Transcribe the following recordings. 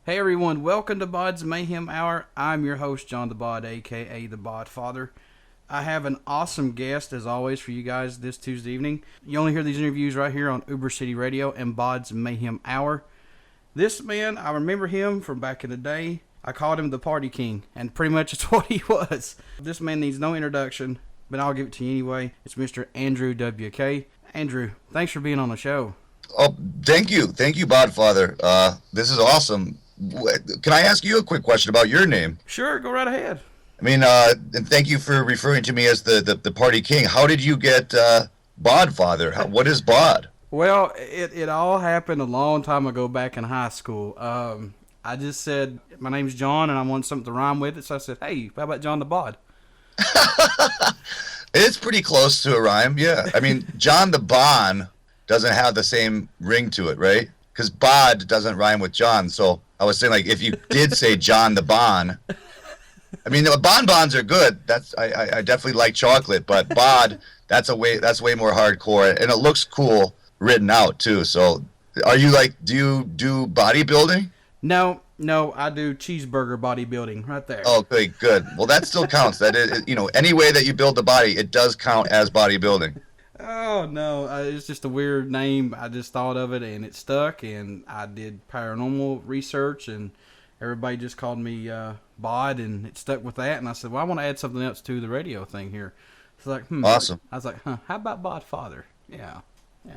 Hey everyone, welcome to BODS Mayhem Hour. I'm your host, John the Bod, aka the Bod Father. I have an awesome guest, as always, for you guys this Tuesday evening. You only hear these interviews right here on Uber City Radio and BODS Mayhem Hour. This man, I remember him from back in the day. I called him the Party King, and pretty much it's what he was. This man needs no introduction, but I'll give it to you anyway. It's Mr. Andrew W.K. Andrew, thanks for being on the show. Oh, thank you, Bodfather. This is awesome. Can I ask you a quick question about your name? Sure, go right ahead. I mean, and thank you for referring to me as the Party King. How did you get Bodfather? What is Bod? Well, it all happened a long time ago back in high school. I just said, my name's John, and I want something to rhyme with it, so I said, hey, how about John the Bod? It's pretty close to a rhyme, yeah. I mean, John the Bon doesn't have the same ring to it, right? Because Bod doesn't rhyme with John, so I was saying, like, if you did say John the Bon, I mean, the bonbons are good. I definitely like chocolate, but Bod, that's way more hardcore, and it looks cool written out too. So, are you do you do bodybuilding? No, I do cheeseburger bodybuilding right there. Oh, okay, good. Well, that still counts. That is, any way that you build the body, it does count as bodybuilding. Oh, no, it's just a weird name. I just thought of it, and it stuck, and I did paranormal research, and everybody just called me Bod, and it stuck with that, and I said, well, I want to add something else to the radio thing here. It's like, Awesome. I was like, how about Bodfather? Yeah.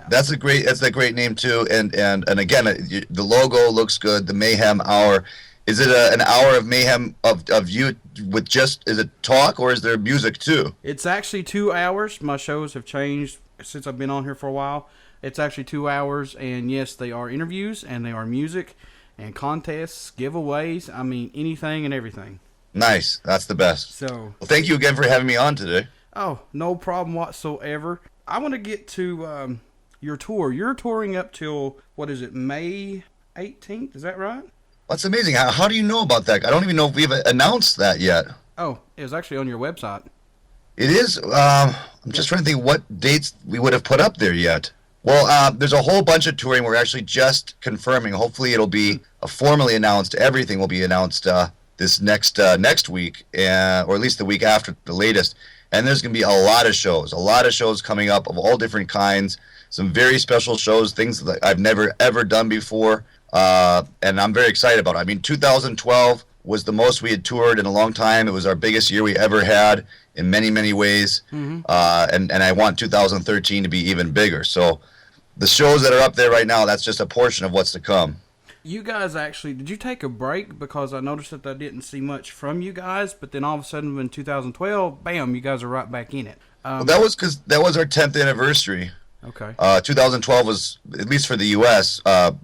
That's a great name, too, and again, the logo looks good, the Mayhem Hour. Is it an hour of mayhem of you with is it talk, or is there music too? It's actually 2 hours. My shows have changed since I've been on here for a while. It's actually 2 hours, and yes, they are interviews, and they are music, and contests, giveaways. I mean, anything and everything. Nice. That's the best. So, well, thank you again for having me on today. Oh, no problem whatsoever. I want to get to your tour. You're touring up till, what is it, May 18th? Is that right? That's amazing. How do you know about that? I don't even know if we've announced that yet. Oh, it was actually on your website. It is? I'm just trying to think what dates we would have put up there yet. Well, there's a whole bunch of touring. We're actually just confirming. Hopefully it'll be formally announced. Everything will be announced this next week, or at least the week after the latest. And there's going to be a lot of shows coming up of all different kinds. Some very special shows, things that I've never, ever done before. And I'm very excited about it. I mean, 2012 was the most we had toured in a long time. It was our biggest year we ever had in many, many ways. Mm-hmm. And I want 2013 to be even bigger. So the shows that are up there right now, that's just a portion of what's to come. You guys actually, did you take a break? Because I noticed that I didn't see much from you guys, but then all of a sudden in 2012, bam, you guys are right back in it. Well, that was because that was our 10th anniversary. Okay. 2012 was, at least for the U.S.,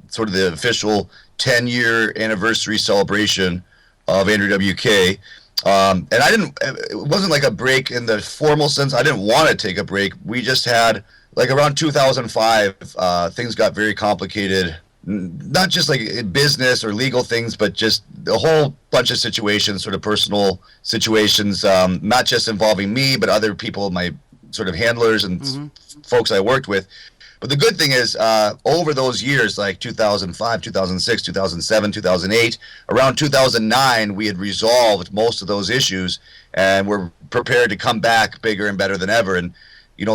sort of the official 10-year anniversary celebration of Andrew W.K. And it wasn't like a break in the formal sense. I didn't want to take a break. We just had, around 2005, things got very complicated. Not just business or legal things, but just a whole bunch of situations, sort of personal situations, not just involving me, but other people, my sort of handlers and folks I worked with. But the good thing is, over those years, like 2005, 2006, 2007, 2008, around 2009, we had resolved most of those issues, and we're prepared to come back bigger and better than ever. And,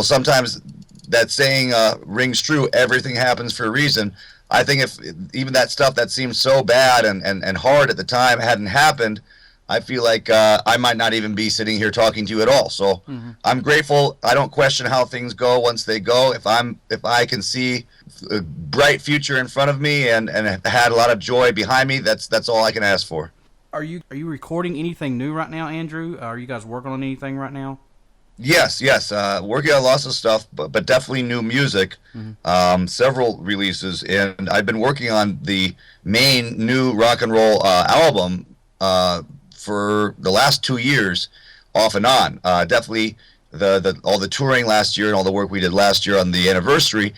sometimes that saying rings true, everything happens for a reason. I think if even that stuff that seemed so bad and hard at the time hadn't happened, I feel like I might not even be sitting here talking to you at all. So I'm grateful. I don't question how things go once they go. If I can see a bright future in front of me and had a lot of joy behind me, that's all I can ask for. Are you recording anything new right now, Andrew? Are you guys working on anything right now? Yes. Working on lots of stuff, but definitely new music. Several releases, and I've been working on the main new rock and roll album for the last 2 years, off and on. Definitely all the touring last year and all the work we did last year on the anniversary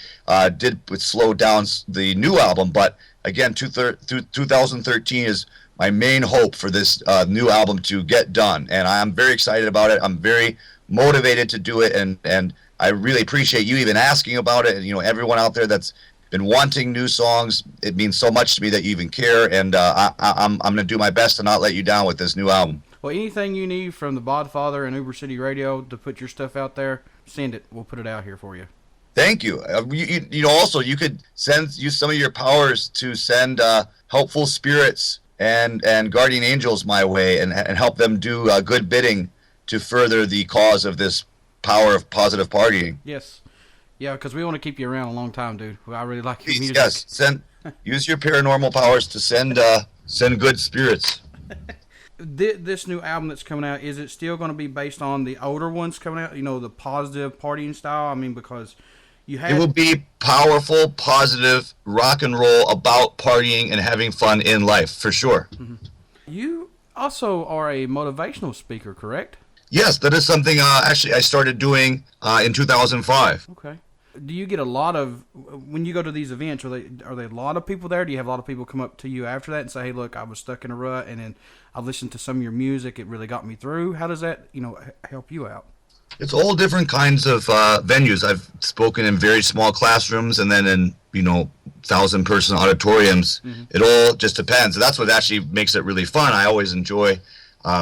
did slow down the new album. But again, 2013 is my main hope for this new album to get done, and I'm very excited about it. I'm very motivated to do it, and I really appreciate you even asking about it, and everyone out there that's been wanting new songs. It means so much to me that you even care, and I'm going to do my best to not let you down with this new album. Well, anything you need from the Bodfather and Uber City Radio to put your stuff out there, send it. We'll put it out here for you. Thank you. You know, also, you could use some of your powers to send helpful spirits and guardian angels my way and help them do good bidding to further the cause of this power of positive partying. Yes. Yeah, because we want to keep you around a long time, dude. I really like your music. Yes, use your paranormal powers to send good spirits. This new album that's coming out, is it still going to be based on the older ones coming out? You know, the positive partying style? I mean, because it will be powerful, positive rock and roll about partying and having fun in life, for sure. Mm-hmm. You also are a motivational speaker, correct? Yes, that is something actually I started doing in 2005. Okay. Do you get a lot of, when you go to these events, are there a lot of people there? Do you have a lot of people come up to you after that and say, hey, look, I was stuck in a rut, and then I listened to some of your music, it really got me through? How does that, help you out? It's all different kinds of venues. I've spoken in very small classrooms and then in, 1,000-person auditoriums. Mm-hmm. It all just depends. That's what actually makes it really fun. I always enjoy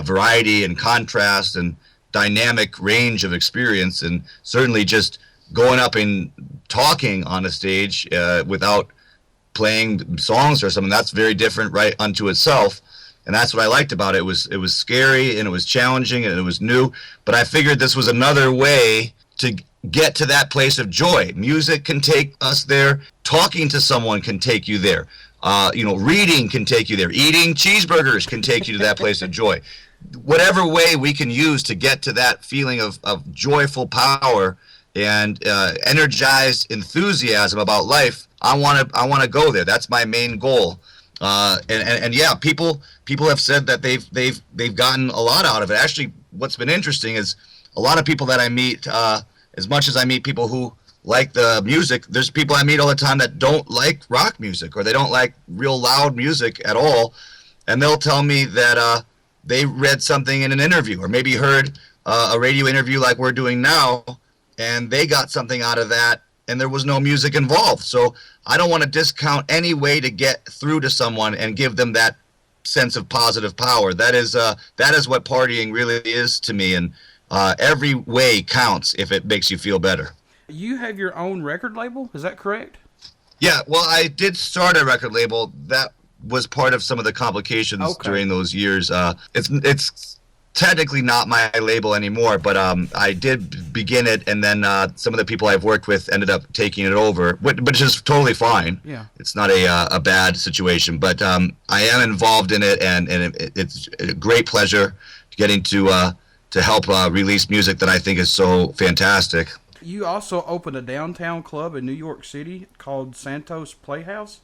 variety and contrast and dynamic range of experience, and certainly just going up and talking on a stage without playing songs or something, that's very different right unto itself. And that's what I liked about it. It was scary, and it was challenging, and it was new. But I figured this was another way to get to that place of joy. Music can take us there. Talking to someone can take you there. Reading can take you there. Eating cheeseburgers can take you to that place of joy. Whatever way we can use to get to that feeling of joyful power and energized enthusiasm about life, I want to go there. That's my main goal. And yeah, people have said that they've gotten a lot out of it. Actually, what's been interesting is a lot of people that I meet, as much as I meet people who like the music, there's people I meet all the time that don't like rock music, or they don't like real loud music at all, and they'll tell me that they read something in an interview, or maybe heard a radio interview like we're doing now, and they got something out of that, and there was no music involved. So I don't want to discount any way to get through to someone and give them that sense of positive power. That is what partying really is to me, and every way counts if it makes you feel better. You have your own record label, is that correct? Yeah, well, I did start a record label. That was part of some of the complications during those years. It's technically not my label anymore, but I did begin it, and then some of the people I've worked with ended up taking it over, which is totally fine. Yeah, it's not a bad situation, but I am involved in it, and it's a great pleasure getting to help release music that I think is so fantastic. You also opened a downtown club in New York City called Santos Playhouse?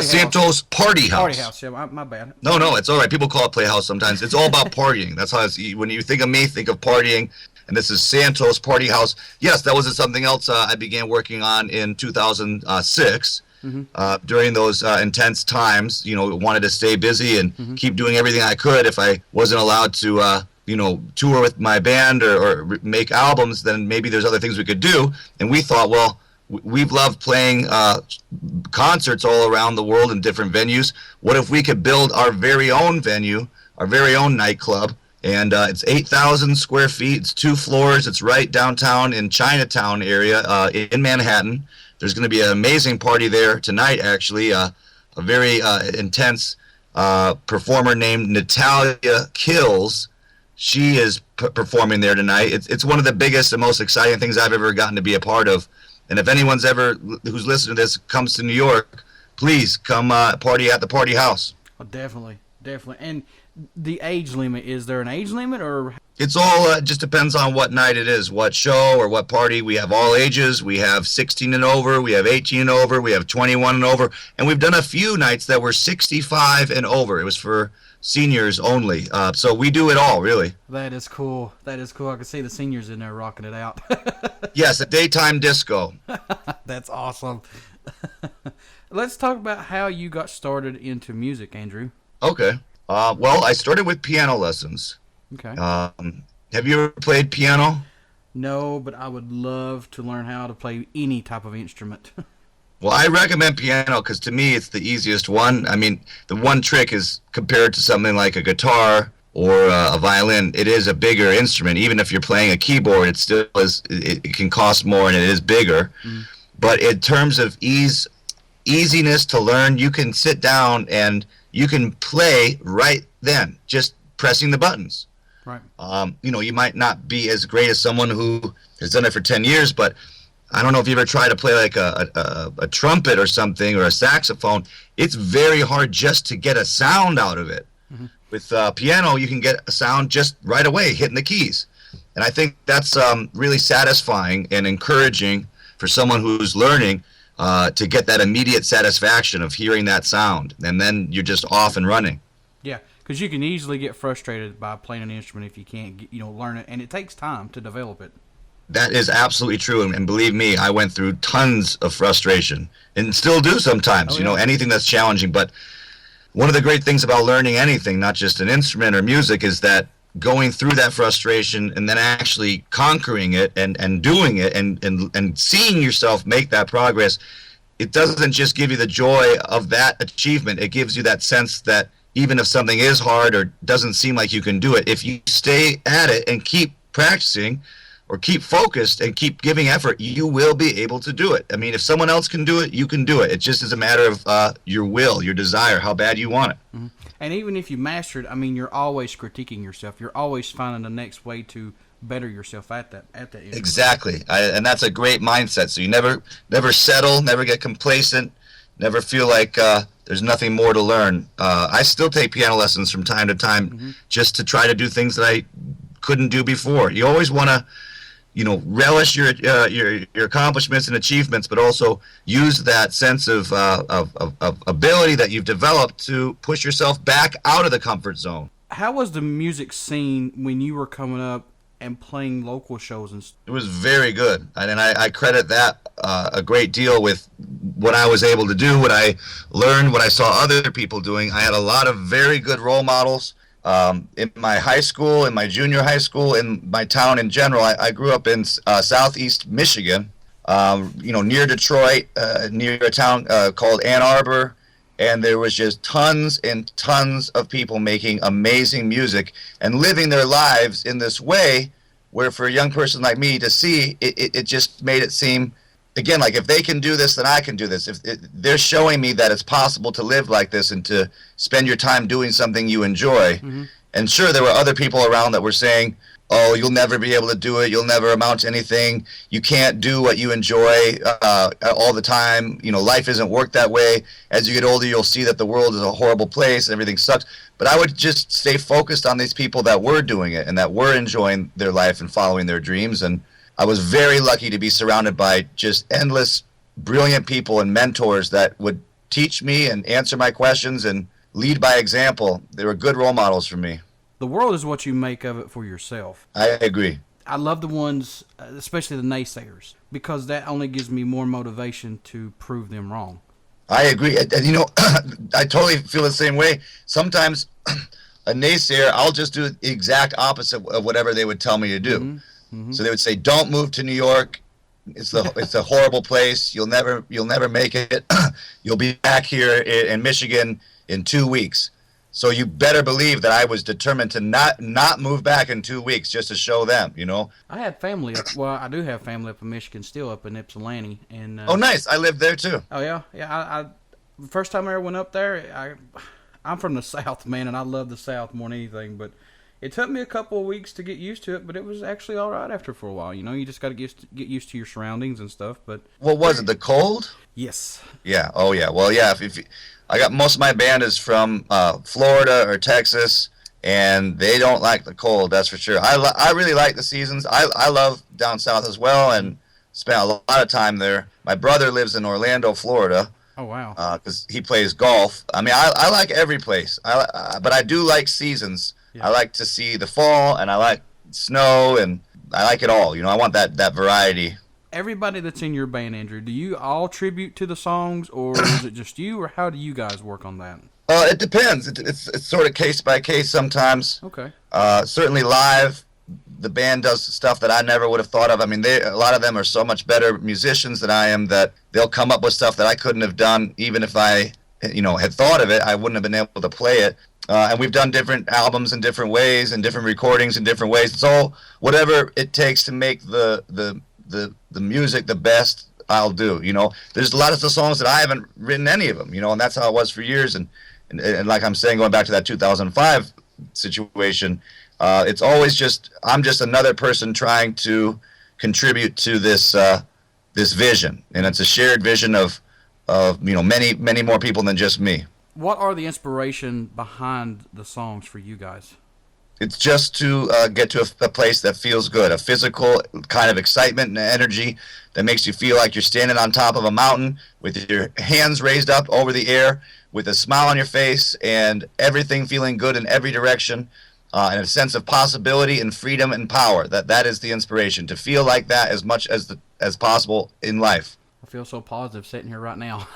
Santos Party House. Party House, yeah, my bad. No, it's all right. People call it Playhouse sometimes. It's all about partying. That's how when you think of me, think of partying. And this is Santos Party House. Yes, that was something else I began working on in 2006. Mm-hmm. During those intense times, wanted to stay busy and keep doing everything I could. If I wasn't allowed to tour with my band or make albums, then maybe there's other things we could do. And we thought, well, we've loved playing concerts all around the world in different venues. What if we could build our very own venue, our very own nightclub? And it's 8,000 square feet. It's 2 floors. It's right downtown in Chinatown area in Manhattan. There's going to be an amazing party there tonight, actually. A very intense performer named Natalia Kills. She is performing there tonight. It's one of the biggest and most exciting things I've ever gotten to be a part of. And if anyone's who's listening to this comes to New York, please come party at the Party House. Oh, definitely. And the age limit, is there an age limit, or? It's all just depends on what night it is, what show or what party. We have all ages. We have 16 and over. We have 18 and over. We have 21 and over. And we've done a few nights that were 65 and over. It was for seniors only. So we do it all, really. That is cool. I can see the seniors in there rocking it out. Yes, a daytime disco. That's awesome. Let's talk about how you got started into music, Andrew. Okay. Well, I started with piano lessons. Okay. Have you ever played piano? No, but I would love to learn how to play any type of instrument. Well, I recommend piano because to me it's the easiest one. I mean, the one trick is compared to something like a guitar or a violin, it is a bigger instrument. Even if you're playing a keyboard, it still is. It can cost more and it is bigger. Mm. But in terms of easiness to learn, you can sit down and you can play right then, just pressing the buttons. Right. You might not be as great as someone who has done it for 10 years, but I don't know if you ever tried to play like a trumpet or something or a saxophone. It's very hard just to get a sound out of it. Mm-hmm. With piano, you can get a sound just right away, hitting the keys. And I think that's really satisfying and encouraging for someone who's learning to get that immediate satisfaction of hearing that sound. And then you're just off and running. Yeah, because you can easily get frustrated by playing an instrument if you can't learn it. And it takes time to develop it. That is absolutely true, and believe me, I went through tons of frustration, and still do sometimes, anything that's challenging. But one of the great things about learning anything, not just an instrument or music, is that going through that frustration and then actually conquering it and doing it and seeing yourself make that progress, it doesn't just give you the joy of that achievement, it gives you that sense that even if something is hard or doesn't seem like you can do it, if you stay at it and keep practicing, or keep focused and keep giving effort, you will be able to do it. I mean, if someone else can do it, you can do it. It just is a matter of your will, your desire, how bad you want it. Mm-hmm. And even if you master it, I mean, you're always critiquing yourself. You're always finding the next way to better yourself at that instrument. Exactly. And that's a great mindset. So you never settle, never get complacent, never feel like there's nothing more to learn. I still take piano lessons from time to time, mm-hmm. just to try to do things that I couldn't do before. You always want to relish your accomplishments and achievements, but also use that sense of ability that you've developed to push yourself back out of the comfort zone. How was the music scene when you were coming up and playing local shows? It was very good, and I credit that a great deal with what I was able to do, what I learned, what I saw other people doing. I had a lot of very good role models. In my high school, in my junior high school, in my town in general. I grew up in southeast Michigan, near Detroit, near a town called Ann Arbor, and there was just tons and tons of people making amazing music and living their lives in this way where for a young person like me to see, it just made it seem, again, like if they can do this, then I can do this. They're showing me that it's possible to live like this and to spend your time doing something you enjoy. Mm-hmm. And sure, there were other people around that were saying, oh, you'll never be able to do it. You'll never amount to anything. You can't do what you enjoy all the time. Life isn't worked that way. As you get older, you'll see that the world is a horrible place. Everything sucks. But I would just stay focused on these people that were doing it and that were enjoying their life and following their dreams. And I was very lucky to be surrounded by just endless, brilliant people and mentors that would teach me and answer my questions and lead by example. They were good role models for me. The world is what you make of it for yourself. I agree. I love the ones, especially the naysayers, because that only gives me more motivation to prove them wrong. I agree. And, I totally feel the same way. Sometimes a naysayer, I'll just do the exact opposite of whatever they would tell me to do. Mm-hmm. Mm-hmm. So they would say, "Don't move to New York. It's a horrible place. You'll never make it. You'll be back here in Michigan in 2 weeks." So you better believe that I was determined to not move back in 2 weeks just to show them. I had family. I do have family up in Michigan, still up in Ypsilanti, and oh, nice. I lived there too. Oh yeah. I the first time I ever went up there, I'm from the South, man, and I love the South more than anything, but. It took me a couple of weeks to get used to it, but it was actually all right after for a while. You just got to get used to your surroundings and stuff. But what was it? The cold? Yes. Yeah. Oh, yeah. Well, yeah. I got most of my band is from Florida or Texas, and they don't like the cold. That's for sure. I really like the seasons. I love down south as well, and spent a lot of time there. My brother lives in Orlando, Florida. Oh wow. Because he plays golf. I mean, I like every place. But I do like seasons. Yeah. I like to see the fall, and I like snow, and I like it all. I want that variety. Everybody that's in your band, Andrew, do you all tribute to the songs, or is it just you, or how do you guys work on that? It depends. It's sort of case by case sometimes. Okay. Certainly live, the band does stuff that I never would have thought of. I mean, a lot of them are so much better musicians than I am that they'll come up with stuff that I couldn't have done even if I, had thought of it. I wouldn't have been able to play it. And we've done different albums in different ways and different recordings in different ways. It's all whatever it takes to make the music the best. I'll do. There's a lot of the songs that I haven't written any of them. And that's how it was for years. And like I'm saying, going back to that 2005 situation, it's always I'm just another person trying to contribute to this vision, and it's a shared vision of many more people than just me. What are the inspiration behind the songs for you guys? It's just to get to a place that feels good, a physical kind of excitement and energy that makes you feel like you're standing on top of a mountain with your hands raised up over the air, with a smile on your face, and everything feeling good in every direction, and a sense of possibility and freedom and power. That is the inspiration, to feel like that as much as possible in life. I feel so positive sitting here right now.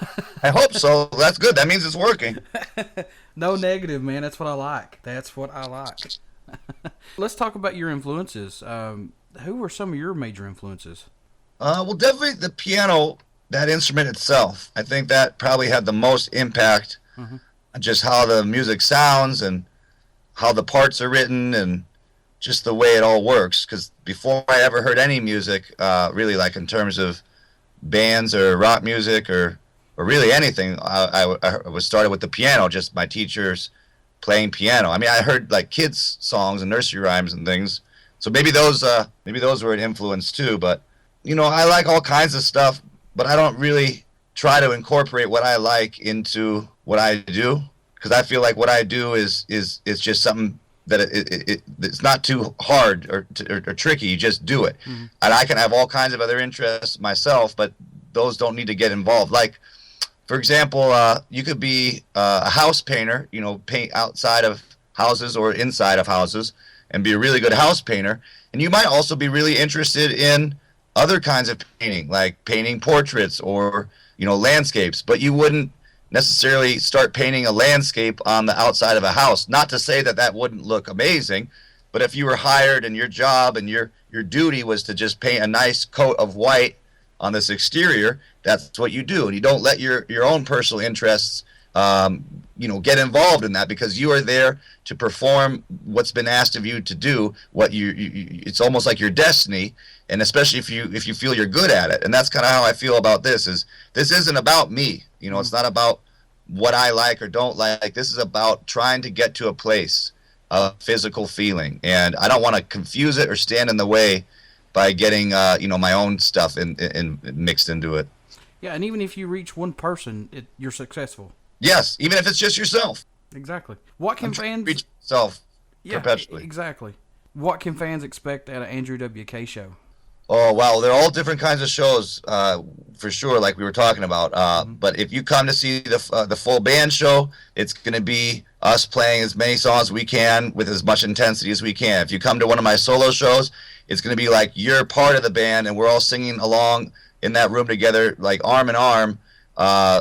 I hope so. That's good. That means it's working. No negative, man. That's what I like. Let's talk about your influences. Who were some of your major influences? Well, definitely the piano, that instrument itself. I think that probably had the most impact on just how the music sounds and how the parts are written and just the way it all works. Because before I ever heard any music, really, like in terms of bands or rock music or really anything, I was started with the piano, just my teachers playing piano. I mean, I heard like kids' songs and nursery rhymes and things, so maybe those were an influence too. But I like all kinds of stuff, but I don't really try to incorporate what I like into what I do, because I feel like what I do is just something that it's not too hard or tricky. You just do it. Mm-hmm. And I can have all kinds of other interests myself, but those don't need to get involved. Like, for example, you could be a house painter, paint outside of houses or inside of houses, and be a really good house painter. And you might also be really interested in other kinds of painting, like painting portraits or, landscapes, but you wouldn't necessarily start painting a landscape on the outside of a house. Not to say that wouldn't look amazing, but if you were hired and your job and your duty was to just paint a nice coat of white on this exterior, that's what you do. And you don't let your own personal interests get involved in that, because you are there to perform what's been asked of you to do. It's almost like your destiny, and especially if you feel you're good at it. And that's kind of how I feel about this. This isn't about me. It's not about what I like or don't like. This is about trying to get to a place of physical feeling, and I don't want to confuse it or stand in the way by getting my own stuff in mixed into it. Yeah, and even if you reach one person, you're successful. Yes, even if it's just yourself. Exactly. What can fans reach yourself perpetually? Exactly. What can fans expect at an Andrew WK show? Oh, wow. They're all different kinds of shows, for sure, like we were talking about. But if you come to see the full band show, it's going to be us playing as many songs as we can with as much intensity as we can. If you come to one of my solo shows, it's going to be like you're part of the band and we're all singing along in that room together, like arm in arm,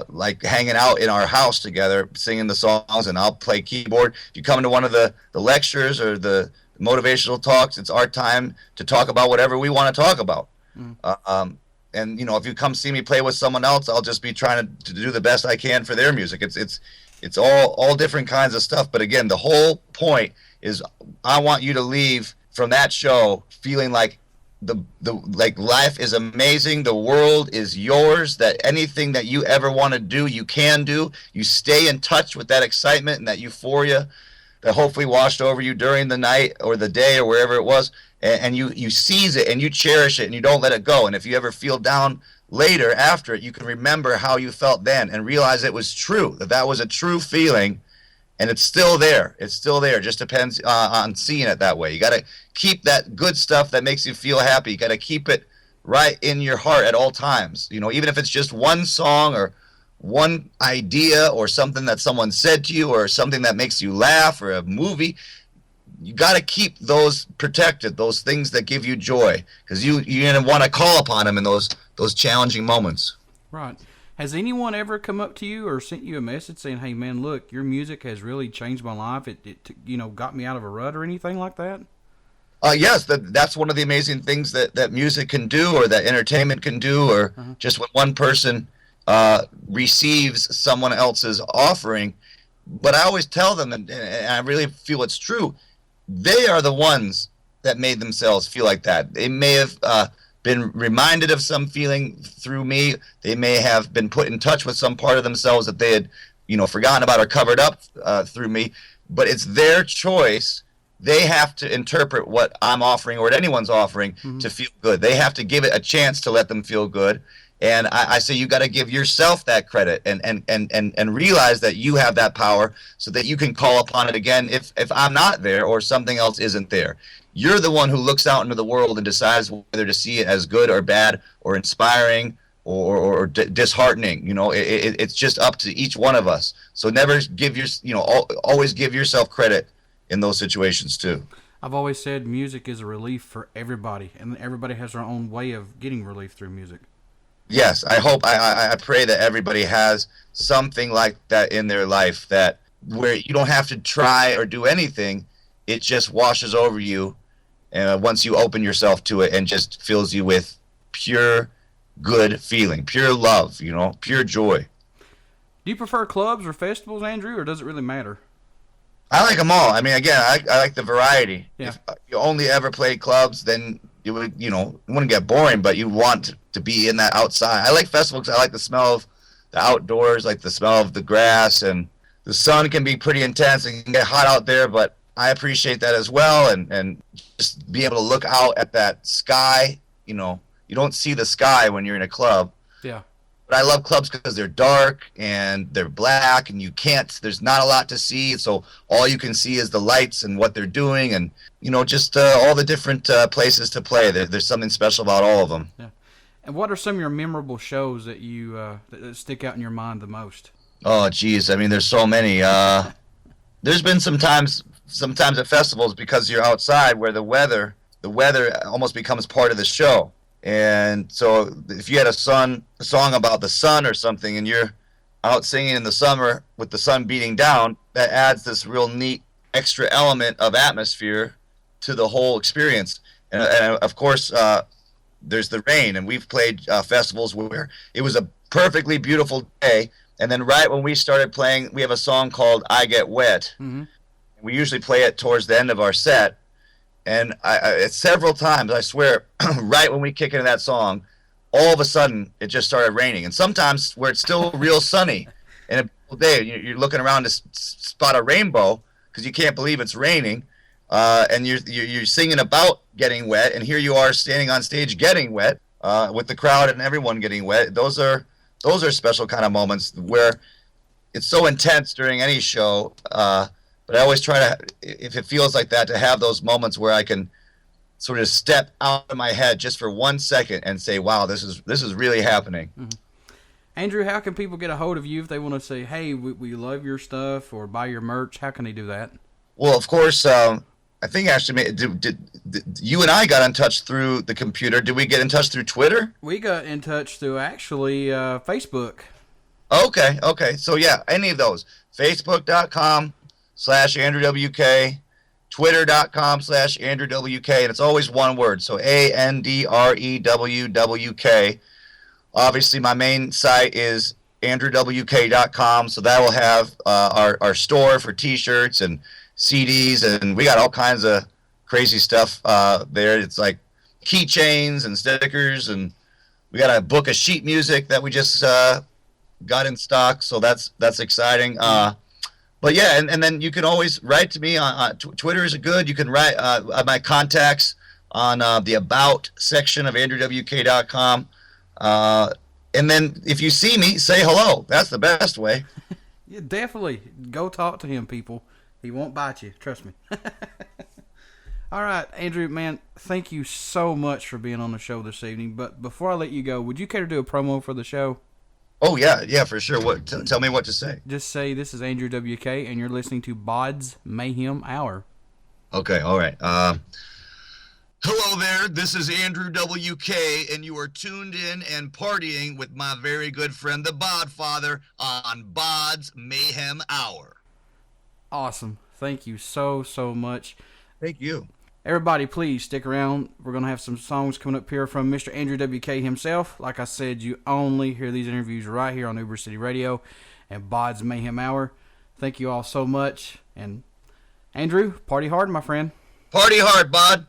like hanging out in our house together, singing the songs, and I'll play keyboard. If you come to one of the lectures or the motivational talks, it's our time to talk about whatever we want to talk about. And if you come see me play with someone else, I'll just be trying to do the best I can for their music. It's all different kinds of stuff. But again, the whole point is I want you to leave from that show feeling like like life is amazing, the world is yours, that anything that you ever want to do, you can do. You stay in touch with that excitement and that euphoria that hopefully washed over you during the night or the day or wherever it was, and you seize it and you cherish it and you don't let it go. And if you ever feel down later after it, you can remember how you felt then and realize it was true, that was a true feeling, and it's still there. It just depends on seeing it that way. You got to keep that good stuff that makes you feel happy. You got to keep it right in your heart at all times. Even if it's just one song or one idea or something that someone said to you or something that makes you laugh or a movie, you got to keep those protected, those things that give you joy, because you're going to want to call upon them in those challenging moments. Right. Has anyone ever come up to you or sent you a message saying, "Hey man, look, your music has really changed my life. It got me out of a rut," or anything like that? Yes, that's one of the amazing things that music can do, or that entertainment can do, or just when one person receives someone else's offering. But I always tell them, and I really feel it's true, they are the ones that made themselves feel like that. They may have been reminded of some feeling through me. They may have been put in touch with some part of themselves that they had, forgotten about or covered up through me. But it's their choice. They have to interpret what I'm offering or what anyone's offering to feel good. They have to give it a chance to let them feel good. And I say you got to give yourself that credit and realize that you have that power so that you can call upon it again if I'm not there or something else isn't there. You're the one who looks out into the world and decides whether to see it as good or bad or inspiring or disheartening. It's just up to each one of us. So never always give yourself credit in those situations too. I've always said music is a relief for everybody, and everybody has their own way of getting relief through music. Yes, I pray that everybody has something like that in their life, that where you don't have to try or do anything, it just washes over you, and once you open yourself to it, and just fills you with pure good feeling, pure love, pure joy. Do you prefer clubs or festivals, Andrew, or does it really matter? I like them all. I mean, again, I like the variety. Yeah. If you only ever played clubs, then it wouldn't get boring, but you want to be in that outside. I like festivals because I like the smell of the outdoors, like the smell of the grass, and the sun can be pretty intense and can get hot out there, but I appreciate that as well, and just be able to look out at that sky. You don't see the sky when you're in a club. Yeah. But I love clubs because they're dark and they're black, and there's not a lot to see, so all you can see is the lights and what they're doing, and just all the different places to play. There's something special about all of them. Yeah. And what are some of your memorable shows that you that stick out in your mind the most? Oh, geez. I mean, there's so many. There's been sometimes at festivals, because you're outside, where the weather almost becomes part of the show. And so if you had a song about the sun or something, and you're out singing in the summer with the sun beating down, that adds this real neat extra element of atmosphere to the whole experience. And of course, there's the rain, and we've played festivals where it was a perfectly beautiful day, and then right when we started playing, we have a song called I Get Wet. Mm-hmm. We usually play it towards the end of our set. And I several times, I swear, right when we kick into that song, all of a sudden it just started raining. And sometimes where it's still real sunny, and a beautiful day, you're looking around to spot a rainbow because you can't believe it's raining, and you're singing about getting wet, and here you are standing on stage getting wet with the crowd and everyone getting wet. Those are special kind of moments where it's so intense during any show. But I always try to, if it feels like that, to have those moments where I can sort of step out of my head just for 1 second and say, wow, this is really happening. Mm-hmm. Andrew, how can people get a hold of you if they want to say, hey, we love your stuff, or buy your merch? How can they do that? Well, of course, I think actually, did you and I got in touch through the computer. Did we get in touch through Twitter? We got in touch through, actually, Facebook. Okay. So, yeah, any of those. Facebook.com/AndrewWK, Twitter.com/AndrewWK, and it's always one word, so AndrewWK. Obviously, my main site is AndrewWK.com, so that will have our store for T-shirts and CDs, and we got all kinds of crazy stuff there. It's like keychains and stickers, and we got a book of sheet music that we just got in stock, so that's exciting. But yeah, and then you can always write to me on Twitter is good. You can write my contacts on the About section of AndrewWK.com. And then if you see me, say hello. That's the best way. Yeah, definitely. Go talk to him, people. He won't bite you. Trust me. All right, Andrew, man, thank you so much for being on the show this evening. But before I let you go, would you care to do a promo for the show? Oh, yeah, for sure. What? Tell me what to say. Just say, this is Andrew WK, and you're listening to BODS Mayhem Hour. Okay, all right. Hello there, this is Andrew WK, and you are tuned in and partying with my very good friend, the Bodfather, on BODS Mayhem Hour. Awesome. Thank you so much. Thank you. Everybody, please stick around. We're going to have some songs coming up here from Mr. Andrew WK himself. Like I said, you only hear these interviews right here on Uber City Radio and BODS Mayhem Hour. Thank you all so much. And Andrew, party hard, my friend. Party hard, Bod.